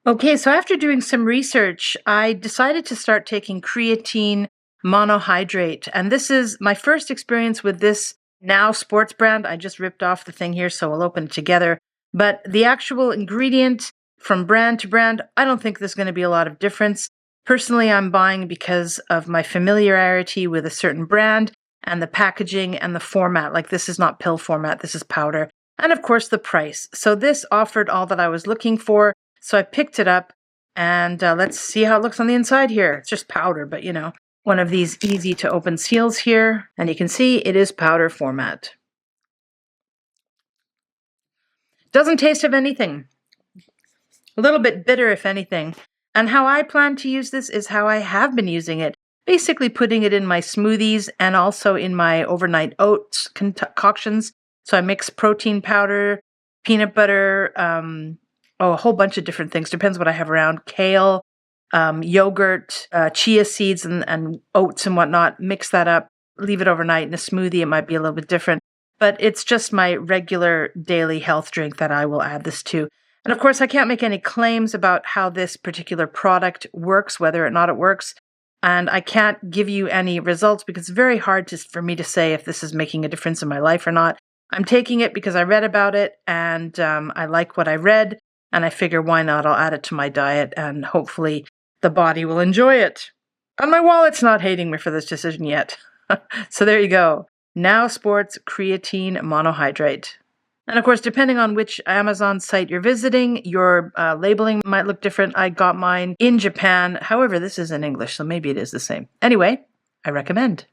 Okay, so after doing some research, I decided to start taking creatine monohydrate. And this is my first experience with this NOWsports brand. I just ripped off the thing here, so we'll open it together. But the actual ingredient from brand to brand, I don't think there's going to be a lot of difference. Personally, I'm buying because of my familiarity with a certain brand and the packaging and the format. Like, this is not pill format, this is powder. And of course, the price. So this offered all that I was looking for. So I picked it up, and let's see how it looks on the inside here. It's just powder, but one of these easy to open seals here. And you can see it is powder format. Doesn't taste of anything. A little bit bitter, if anything. And how I plan to use this is how I have been using it. Basically putting it in my smoothies and also in my overnight oats concoctions. So I mix protein powder, peanut butter, a whole bunch of different things. Depends what I have around. Kale, yogurt, chia seeds, and oats and whatnot. Mix that up, leave it overnight in a smoothie. It might be a little bit different. But it's just my regular daily health drink that I will add this to. And of course, I can't make any claims about how this particular product works, whether or not it works. And I can't give you any results because it's very hard for me to say if this is making a difference in my life or not. I'm taking it because I read about it and I like what I read. And I figure, why not? I'll add it to my diet and hopefully the body will enjoy it. And my wallet's not hating me for this decision yet. So there you go. NOWsports Creatine Monohydrate. And of course, depending on which Amazon site you're visiting, your labeling might look different. I got mine in Japan. However, this is in English, so maybe it is the same. Anyway, I recommend.